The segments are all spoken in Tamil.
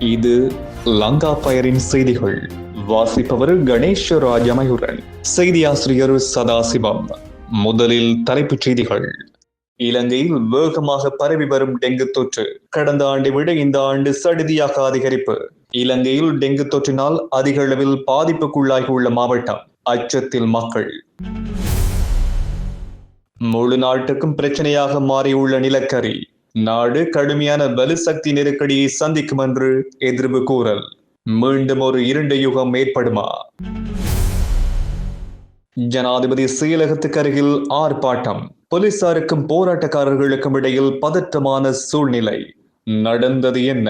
இது லங்கா பயரின் செய்திகள். வாசிப்பவர் கணேஷ் ராஜமயூரன். செய்தி ஆசிரியர் சதாசிவம். முதலில் தலைப்புச் செய்திகள். இலங்கையில் வேகமாக பரவி வரும் டெங்கு தொற்று கடந்த ஆண்டை விட இந்த ஆண்டு சடுதியாக அதிகரிப்பு. இலங்கையில் டெங்கு தொற்றினால் அதிக அளவில் பாதிப்புக்குள்ளாகியுள்ள மாவட்டம். அச்சத்தில் மக்கள். முழு நாட்டுக்கும் பிரச்சனையாக மாறியுள்ள நிலக்கரி. நாடு கடுமையான வலுசக்தி நெருக்கடியை சந்திக்கும் என்று எதிர்வு கூறல். மீண்டும் ஒரு இருண்ட யுகம் ஏற்படுமா? ஜனாதிபதி செயலகத்துக்கு அருகில் ஆர்ப்பாட்டம். போலீசாருக்கும் போராட்டக்காரர்களுக்கும் இடையில் பதற்றமான சூழ்நிலை. நடந்தது என்ன?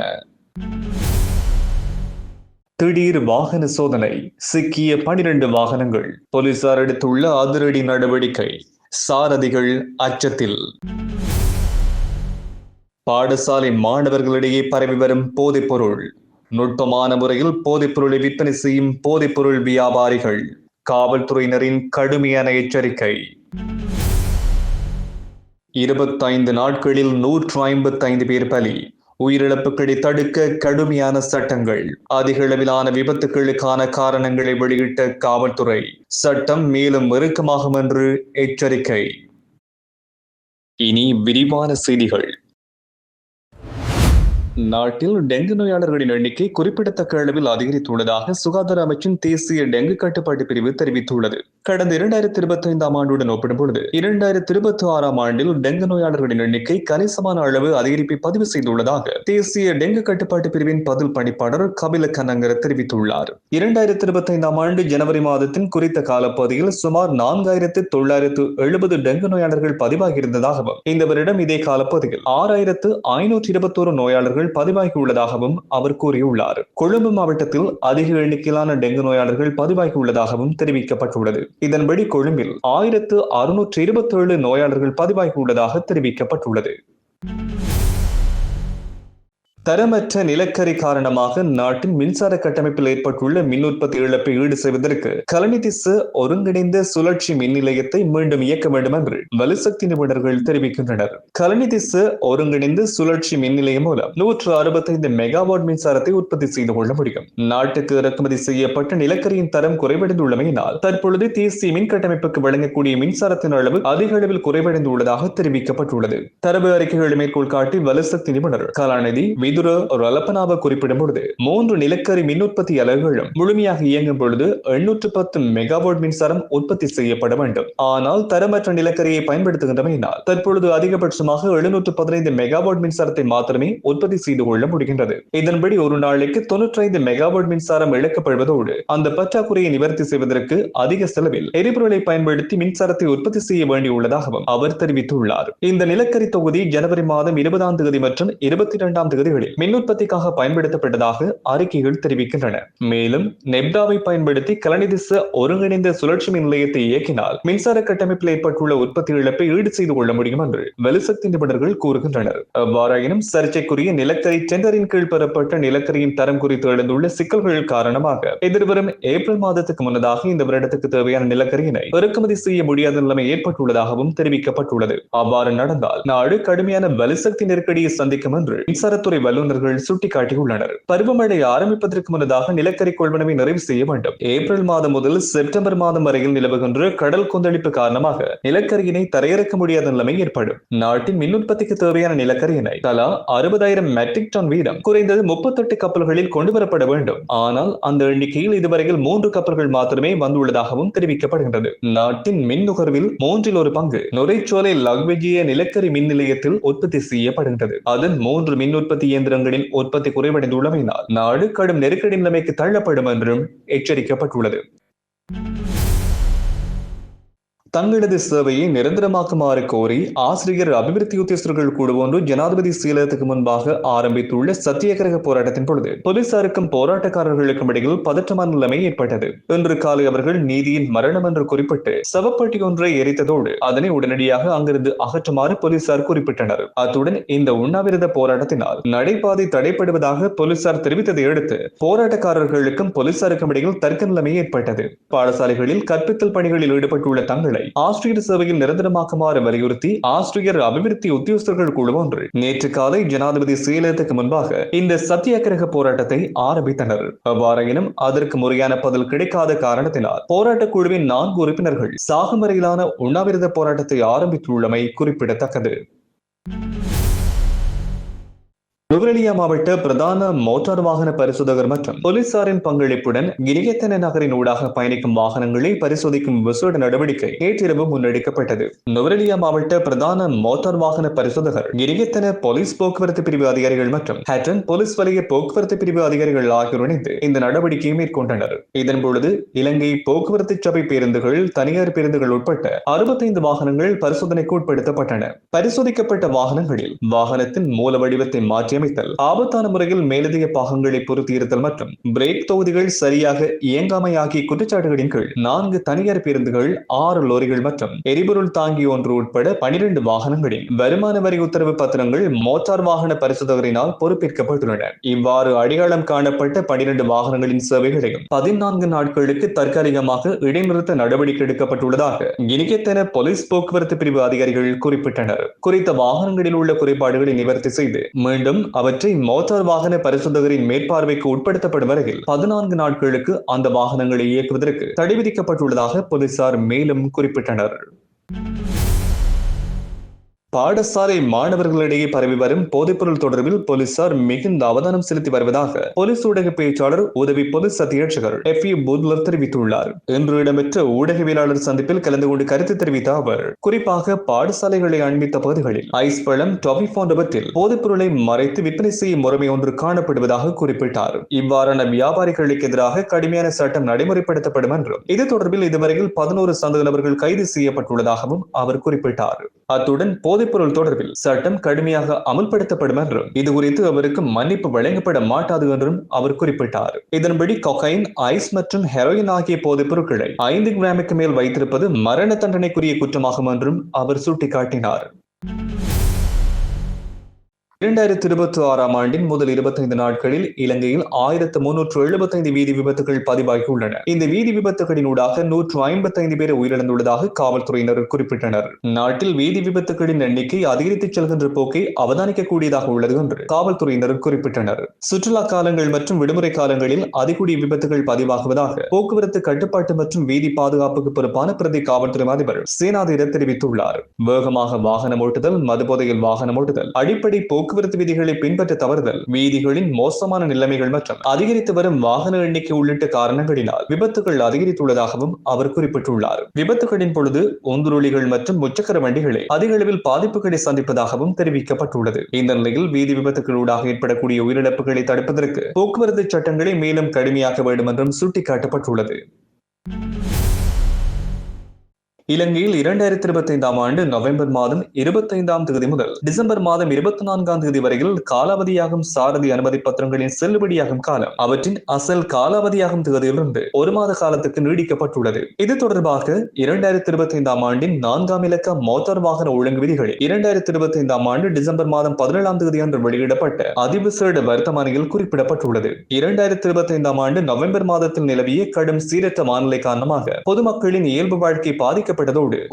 திடீர் வாகன சோதனை. சிக்கிய 12 வாகனங்கள். போலீசார் எடுத்துள்ள அதிரடி நடவடிக்கை. சாரதிகள் அச்சத்தில். பாடசாலை மாணவர்களிடையே பரவி வரும் போதைப்பொருள். நுட்பமான முறையில் போதைப்பொருளை விற்பனை செய்யும் போதைப்பொருள் வியாபாரிகள். காவல்துறையினரின் கடுமையான எச்சரிக்கை. 25 நாட்களில் 155 பேர் பலி. உயிரிழப்புகளை தடுக்க கடுமையான சட்டங்கள். அதிக அளவிலான விபத்துகளுக்கான காரணங்களை வெளியிட்ட காவல்துறை. சட்டம் மேலும் இறுக்கமாகும் என்று எச்சரிக்கை. இனி விரிவான செய்திகள். நாட்டில் டெங்கு நோயாளர்களின் எண்ணிக்கை குறிப்பிடத்தக்க அளவில் அதிகரித்துள்ளதாக சுகாதார அமைச்சின் தேசிய டெங்கு கட்டுப்பாட்டு பிரிவு தெரிவித்துள்ளது. கடந்த 2025 ஆண்டுடன் ஒப்பிடும்பொழுது 2026 ஆண்டில் டெங்கு நோயாளர்களின் எண்ணிக்கை கணிசமான அளவு அதிகரிப்பை பதிவு செய்துள்ளதாக தேசிய டெங்கு கட்டுப்பாட்டு பிரிவின் பதில் பணிப்பாளர் கபில கனங்கர தெரிவித்துள்ளார். 2025 ஆண்டு ஜனவரி மாதத்தின் குறித்த காலப்பகுதியில் சுமார் 4970 டெங்கு நோயாளர்கள் பதிவாகியிருந்ததாகவும் இந்த வருடம் இதே காலப்பகுதியில் 6521 நோயாளர்கள் பதிவாகியுள்ளதாகவும் அவர் கூறியுள்ளார். கொழும்பு மாவட்டத்தில் அதிக எண்ணிக்கையிலான டெங்கு நோயாளர்கள் பதிவாகியுள்ளதாகவும் தெரிவிக்கப்பட்டுள்ளது. இதன்படி கொழும்பில் 1627 நோயாளர்கள் பதிவாகியுள்ளதாக தெரிவிக்கப்பட்டுள்ளது. தரமற்ற நிலக்கரி காரணமாக நாட்டின் மின்சார கட்டமைப்பில் ஏற்பட்டுள்ள மின் உற்பத்தி இழப்பை ஈடு செய்வதற்கு கலனிதிச ஒருங்கிணைந்த சுழற்சி மின் நிலையத்தை மீண்டும் இயக்க வேண்டும் என்று வலுசக்தி நிபுணர்கள் தெரிவிக்கின்றனர். கலனிதிச ஒருங்கிணைந்த சுழற்சி மின் நிலையம் மூலம் 165 மெகாவாட் மின்சாரத்தை உற்பத்தி செய்து கொள்ள முடியும். நாட்டுக்கு இறக்குமதி செய்யப்பட்ட நிலக்கரியின் தரம் குறைவடைந்துள்ளமையினால் தற்பொழுது தேசிய மின் கட்டமைப்புக்கு வழங்கக்கூடிய மின்சாரத்தின் அளவு அதிக அளவில் குறைவடைந்துள்ளதாக தெரிவிக்கப்பட்டுள்ளது. தரவு அறிக்கைகளை மேற்கோள் காட்டி வலுசக்தி நிபுணர் கலாநிதி ரலப்பனாவ குறிப்பிடும் பொழுது 3 நிலக்கரி மின் உற்பத்தி அலகுகளும் முழுமையாக இயங்கும் பொழுது 810 மெகாவாட் மின்சாரம் உற்பத்தி செய்யப்பட வேண்டும். ஆனால் தரமற்ற நிலக்கரியை பயன்படுத்துகின்றமையினால் தற்பொழுது அதிகபட்சமாக 715 மெகாவாட் மின்சாரத்தை மாத்திரமே உற்பத்தி செய்து கொள்ள முடிகின்றது. இதன்படி ஒரு நாளைக்கு 95 மெகாவாட் மின்சாரம் இழக்கப்படுவதோடு அந்த பற்றாக்குறையை நிவர்த்தி செய்வதற்கு அதிக செலவில் எரிபொருளை பயன்படுத்தி மின்சாரத்தை உற்பத்தி செய்ய வேண்டியுள்ளதாகவும் அவர் தெரிவித்துள்ளார். இந்த நிலக்கரி தொகுதி ஜனவரி மாதம் 20ஆம் தேதி மற்றும் 22ஆம் தேதிகளில் மின் உற்பத்திக்காக பயன்படுத்தப்பட்டதாக அறிக்கைகள் தெரிவிக்கின்றன. மேலும் நெப்டாவை பயன்படுத்தி கலனிதிச ஒருங்கிணைந்த சுழற்சி மின் நிலையத்தை இயக்கினால் மின்சார கட்டமைப்பில் ஏற்பட்டுள்ள உற்பத்தி இழப்பை ஈடு செய்து கொள்ள முடியும் என்று வலுசக்தி நிபுணர்கள் கூறுகின்றனர். அவ்வாறாயினும் சர்ச்சைக்குரிய நிலக்கரி டெண்டரின் கீழ் பெறப்பட்ட நிலக்கரியின் தரம் குறித்து எழுந்துள்ள சிக்கல்கள் காரணமாக எதிர்வரும் ஏப்ரல் மாதத்துக்கு முன்னதாக இந்த வருடத்துக்கு தேவையான நிலக்கரியினை இறக்குமதி செய்ய முடியாத நிலைமை ஏற்பட்டுள்ளதாகவும் தெரிவிக்கப்பட்டுள்ளது. அவ்வாறு நடந்தால் நாடு கடுமையான வலுசக்தி நெருக்கடியை சந்திக்கும் என்று மின்சாரத்துறை வல்லுநர்கள் சுட்டிக்காட்டியுள்ளனர். பருவமழை ஆரம்பிப்பதற்கு முன்னதாக நிலக்கரி கொள்வனவை நிறைவு செய்ய வேண்டும். ஏப்ரல் மாதம் முதல் செப்டம்பர் மாதம் வரையில் நிலவுகின்ற கடல் கொந்தளிப்பு காரணமாக நிலக்கரியினை தரையிறக்க முடியாத நிலைமை ஏற்படும். நாட்டின் மின் உற்பத்திக்கு தேவையான நிலக்கரியினை தலா 60,000 மெட்ரிக் டன் வீதம் குறைந்தது 38 கப்பல்களில் கொண்டுவரப்பட வேண்டும். ஆனால் அந்த எண்ணிக்கையில் இதுவரையில் 3 கப்பல்கள் மாத்திரமே வந்துள்ளதாகவும் தெரிவிக்கப்படுகின்றது. நாட்டின் மின் நுகர்வில் 1/3 பங்கு நுரைச்சோலை லக்வெஜிய நிலக்கரி மின் நிலையத்தில் உற்பத்தி செய்யப்படுகின்றது. அதன் 3 மின் உற்பத்தி இயந்திரங்களின் உற்பத்தி குறைவடைந்துள்ளமையினால் நாடு கடும் நெருக்கடி நிலைமைக்கு தள்ளப்படும் என்றும் எச்சரிக்கப்பட்டுள்ளது. தங்களது சேவையை நிரந்தரமாக்குமாறு கோரி ஆசிரியர் அபிவிருத்தி உத்தியோகஸ்தர்கள் குழு ஒன்று ஜனாதிபதி செயலகத்துக்கு முன்பாக ஆரம்பித்துள்ள சத்தியாகிரக போராட்டத்தின் பொழுது போலீசாருக்கும் போராட்டக்காரர்களுக்கும் இடையில் பதற்றமான நிலைமை ஏற்பட்டது. இன்று காலை அவர்கள் நீதியின் மரணம் என்று குறிப்பிட்டு சவப்பட்டி ஒன்றை எரித்ததோடு அதனை உடனடியாக அங்கிருந்து அகற்றுமாறு போலீசார் குறிப்பிட்டனர். அத்துடன் இந்த உண்ணாவிரத போராட்டத்தினால் நடைபாதை தடைப்படுவதாக போலீசார் தெரிவித்ததை அடுத்து போராட்டக்காரர்களுக்கும் போலீசாருக்கும் இடையில் தர்க்க நிலைமை ஏற்பட்டது. பாடசாலைகளில் கற்பித்தல் பணிகளில் ஈடுபட்டுள்ள தங்களை பணிகளை ஆசிரியர் சேவையில் நிரந்தரமாக்குமாறு வலியுறுத்தி ஆசிரியர் அபிவிருத்தி உத்தியோகஸ்தர்கள் குழு ஒன்று நேற்று காலை ஜனாதிபதி செயலகத்துக்கு முன்பாக இந்த சத்தியாகிரக போராட்டத்தை ஆரம்பித்தனர். எவ்வாறாயினும் அதற்கு முறையான பதில் கிடைக்காத காரணத்தினால் போராட்டக் குழுவின் 4 உறுப்பினர்கள் சாகும் வரையிலான உண்ணாவிரத போராட்டத்தை ஆரம்பித்துள்ளமை குறிப்பிடத்தக்கது. நுவரெலியா மாவட்ட பிரதான மோட்டார் வாகன பரிசோதகர் மற்றும் போலீசாரின் பங்களிப்புடன் கினிகெத்தன நகரின் ஊடாக பயணிக்கும் வாகனங்களை பரிசோதிக்கும் விசேட நடவடிக்கை நேற்றிரவு முன்னெடுக்கப்பட்டது. நுவரெலியா மாவட்ட பிரதான மோட்டார் வாகன பரிசோதகர், கினிகெத்தன போலீஸ் போக்குவரத்து பிரிவு அதிகாரிகள் மற்றும் ஹட்டன் போலீஸ் வலய போக்குவரத்து பிரிவு அதிகாரிகள் ஆகியோர் இணைந்து இந்த நடவடிக்கையை மேற்கொண்டனர். இதன் பொழுது இலங்கை போக்குவரத்து சபை பேருந்துகள், தனியார் பேருந்துகள் உட்பட்ட 65 வாகனங்கள் பரிசோதனைக்கு உட்படுத்தப்பட்டன. பரிசோதிக்கப்பட்ட வாகனங்களில் வாகனத்தின் மூல வடிவத்தை மாற்றி அமைத்தல், ஆபத்தான முறையில் மேலதிக பாகங்களை பொருத்தியிருத்தல் மற்றும் பிரேக் தொகுதிகள் சரியாக இயங்காமை ஆகிய குற்றச்சாட்டுகளின் கீழ் 4 தனியார் பேருந்துகள், 6 லோரிகள் மற்றும் எரிபொருள் தாங்கி ஒன்று உட்பட 12 வாகனங்களின் வருமான வரி உத்தரவு பத்திரங்கள் மோட்டார் வாகன பரிசோதகரினால் பொறுப்பேற்கப்பட்டுள்ளன. இவ்வாறு அடையாளம் காணப்பட்ட 12 வாகனங்களின் சேவைகளையும் 14 நாட்களுக்கு தற்காலிகமாக இடைநிறுத்த நடவடிக்கை எடுக்கப்பட்டுள்ளதாக கினிகெத்தன போலீஸ் போக்குவரத்து பிரிவு அதிகாரிகள் குறிப்பிட்டனர். குறித்த வாகனங்களில் உள்ள குறைபாடுகளை நிவர்த்தி செய்து மீண்டும் அவற்றை மோட்டார் வாகன பரிசோதகரின் மேற்பார்வைக்கு உட்படுத்தப்படும் வரையில் 14 நாட்களுக்கு அந்த வாகனங்களை இயக்குவதற்கு தடை விதிக்கப்பட்டுள்ளதாக போலீசார் மேலும் குறிப்பிட்டனர். பாடசாலை மாணவர்களிடையே பரவி வரும் போதைப்பொருள் தொடர்பில் போலீசார் மிகுந்த அவதானம் செலுத்தி வருவதாக போலீஸ் ஊடக பேச்சாளர் உதவி போலீஸ் அத்தியட்சகர் FE புத்லர் தெரிவித்துள்ளார். இன்று இடம்பெற்ற ஊடகவியலாளர் சந்திப்பில் கலந்து கொண்டு கருத்து தெரிவித்த அவர், குறிப்பாக பாடசாலைகளை அண்மித்த பகுதிகளில் ஐஸ் பழம், டொபி போன்றவற்றில் போதைப்பொருளை மறைத்து விற்பனை செய்யும் முறைமை ஒன்று காணப்படுவதாக குறிப்பிட்டார். இவ்வாறான வியாபாரிகளுக்கு எதிராக கடுமையான சட்டம் நடைமுறைப்படுத்தப்படும் என்றும் இது தொடர்பில் இதுவரையில் 11 சந்தேக நபர்கள் கைது செய்யப்பட்டுள்ளதாகவும் அவர் குறிப்பிட்டார். அத்துடன் போதைப்பொருள் தொடர்பில் சட்டம் கடுமையாக அமல்படுத்தப்படும் என்றும் இது குறித்து அவருக்கு மன்னிப்பு வழங்கப்பட மாட்டாது என்றும் அவர் குறிப்பிட்டார். இதன்படி கொகைன், ஐஸ் மற்றும் ஹெரோயின் ஆகிய போதைப் பொருட்களை 5 கிராமுக்கு மேல் வைத்திருப்பது மரண தண்டனைக்குரிய குற்றமாகும் என்றும் அவர் சுட்டிக்காட்டினார். 2026ஆம் ஆண்டின் முதல் 25 நாட்களில் இலங்கையில் 1375 வீதி விபத்துகள் பதிவாகியுள்ளன. இந்த வீதி விபத்துகளினூடாக 155 பேர் உயிரிழந்துள்ளதாக காவல்துறையினர் குறிப்பிட்டனர். நாட்டில் வீதி விபத்துகளின் எண்ணிக்கை அதிகரித்து செல்கின்ற போக்கை அவதானிக்கக்கூடியதாக உள்ளது என்று காவல்துறையினர் குறிப்பிட்டனர். சுற்றுலா காலங்கள் மற்றும் விடுமுறை காலங்களில் அதிகூடிய விபத்துகள் பதிவாகுவதாக போக்குவரத்து கட்டுப்பாட்டு மற்றும் வீதி பாதுகாப்புக்கு பொறுப்பான பிரதி காவல்துறை அதிபர் சேனாதிர தெரிவித்துள்ளார். வேகமாக வாகனம் ஓட்டுதல், மதுபோதையில் வாகனம் ஓட்டுதல், அடிப்படை போக்குவரத்து விதிகளை பின்பற்ற தவறுதல், வீதிகளின் மோசமான நிலைமைகள் மற்றும் அதிகரித்து வரும் வாகன எண்ணிக்கை உள்ளிட்ட காரணங்களினால் விபத்துகள் அதிகரித்துள்ளதாகவும் அவர் குறிப்பிட்டுள்ளார். விபத்துகளின் பொழுது உந்துருளிகள் மற்றும் முச்சக்கர வண்டிகளை அதிக அளவில் பாதிப்புகளை சந்திப்பதாகவும் தெரிவிக்கப்பட்டுள்ளது. இந்த நிலையில் வீதி விபத்துகளூடாக ஏற்படக்கூடிய உயிரிழப்புகளை தடுப்பதற்கு போக்குவரத்து சட்டங்களை மேலும் கடுமையாக்க வேண்டும் என்றும் சுட்டிக்காட்டப்பட்டுள்ளது. இலங்கையில் 2025ஆம் ஆண்டு நவம்பர் மாதம் 25ஆம் தேதி முதல் டிசம்பர் மாதம் 24ஆம் தேதி வரையில் காலாவதியாகும் சாரதி அனுமதி பத்திரங்களின் செல்லுபடியாகும் காலம் அவற்றின் அசல் காலாவதியாகும் தேதியிலிருந்து 1 மாத காலத்துக்கு நீடிக்கப்பட்டுள்ளது. இது தொடர்பாக 2025ஆம் ஆண்டின் 4ஆம் இலக்க மோட்டார் வாகன ஒழுங்கு விதிகளில் 2025ஆம் ஆண்டு டிசம்பர் மாதம் 17ஆம் தேதி அன்று வெளியிடப்பட்ட அதிவிசேட வர்த்தமானியில் குறிப்பிடப்பட்டுள்ளது. 2025ஆம் ஆண்டு நவம்பர் மாதத்தில் நிலவிய கடும் சீரற்ற வானிலை காரணமாக பொதுமக்களின் இயல்பு வாழ்க்கை பாதிக்கப்பட்டதோடு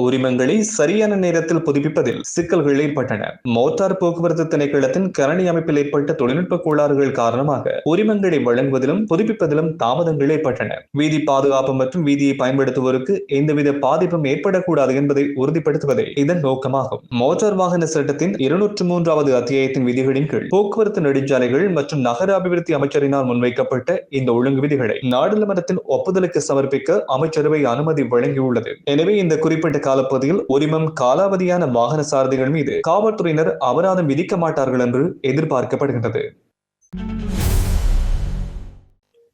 உரிமங்களை சரியான நேரத்தில் புதுப்பிப்பதில் சிக்கல்கள் ஏற்பட்டன. மோட்டார் போக்குவரத்து திணைக்களத்தின் கரணி அமைப்பில் ஏற்பட்ட தொழில்நுட்ப கோளாறுகள் காரணமாக உரிமங்களை வழங்குவதிலும் புதுப்பிப்பதிலும் தாமதங்கள் ஏற்பட்டன. வீதி பாதுகாப்பு மற்றும் வீதியை பயன்படுத்துவோருக்கு எந்தவித பாதிப்பும் ஏற்படக்கூடாது என்பதை உறுதிப்படுத்துவதே இதன் நோக்கமாகும். மோட்டார் வாகன சட்டத்தின் 203வது அத்தியாயத்தின் விதிகளின் கீழ் போக்குவரத்து நெடுஞ்சாலைகள் மற்றும் நகர அபிவிருத்தி அமைச்சரினால் முன்வைக்கப்பட்ட இந்த ஒழுங்கு விதிகளை நாடாளுமன்றத்தின் ஒப்புதலுக்கு சமர்ப்பிக்க அமைச்சரவை அனுமதி வழங்கியுள்ளது. எனவே இந்த குறிப்பிட்ட காலப்பகுதியில் உரிமம் காலாவதியான வாகன சாரதிகள் மீது காவல்துறையினர் அபராதம் விதிக்க மாட்டார்கள் என்று எதிர்பார்க்கப்படுகின்றது.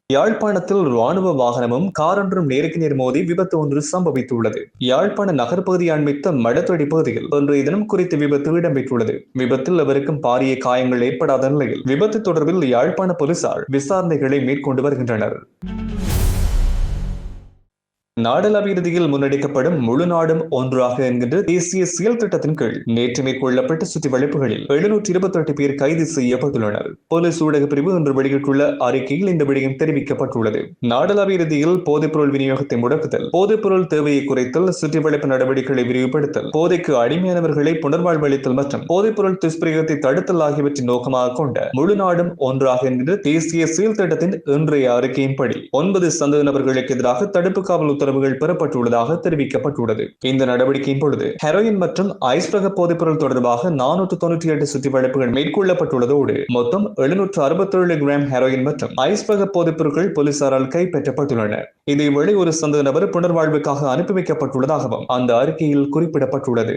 யாழ்ப்பாணத்தில் ராணுவ வாகனமும் காரொன்றும் நேருக்கு நேர் மோதி விபத்து ஒன்று சம்பவித்துள்ளது. யாழ்ப்பாண நகர்பகுதி அண்மித்த மடத்தொடி பகுதியில் இன்றைய தினம் குறித்த விபத்து இடம்பெற்றுள்ளது. விபத்தில் எவருக்கும் பாரிய காயங்கள் ஏற்படாத நிலையில் விபத்து தொடர்பில் யாழ்ப்பாண போலீசார் விசாரணைகளை மேற்கொண்டு வருகின்றனர். நாடளாவிய ரீதியில் முன்னெடுக்கப்படும் முழு நாடும் ஒன்றாக என்கின்ற தேசிய செயல் திட்டத்தின் கீழ் நேற்று மேற்கொள்ளப்பட்ட சுற்றிவளைப்புகளில் 728 பேர் கைது செய்யப்பட்டுள்ளனர். போலீஸ் ஊடக பிரிவு இன்று வெளியிட்டுள்ள அறிக்கையில் இந்த விடயம் தெரிவிக்கப்பட்டுள்ளது. நாடளாவிய ரீதியில் போதைப்பொருள் விநியோகத்தை முடக்குதல், போதைப்பொருள் தேவையை குறைத்தல், சுற்றிவளைப்பு நடவடிக்கைகளை விரிவுபடுத்தல், போதைக்கு அடிமையானவர்களை புனர்வாழ்வளித்தல் மற்றும் போதைப்பொருள் துஷ்பிரயோகத்தை தடுத்தல் ஆகியவற்றின் நோக்கமாக கொண்ட முழு நாடும் ஒன்றாக என்கின்ற தேசிய செயல் திட்டத்தின் இன்றைய அறிக்கையின்படி 9 சந்தேக நபர்களுக்கு எதிராக தடுப்பு காவல் உத்தரவுகள் பெறப்பட்டுள்ளதாக தெரிவிக்கப்பட்டுள்ளது. இந்த நடவடிக்கையின் பொழுது ஹெரோயின் மற்றும் ஐஸ் ரக போதைப்பொருள் தொடர்பாக 498 சுற்றிவளைப்புகள் மேற்கொள்ளப்பட்டுள்ளதோடு மொத்தம் 767 கிராம் ஹெரோயின் மற்றும் ஐஸ் ரக போதைப்பொருட்கள் போலீசாரால் கைப்பற்றப்பட்டுள்ளன. இதேவேளை ஒரு சந்தேக நபர் புனர்வாழ்வுக்காக அனுப்பி வைக்கப்பட்டுள்ளதாகவும் அந்த அறிக்கையில் குறிப்பிடப்பட்டுள்ளது.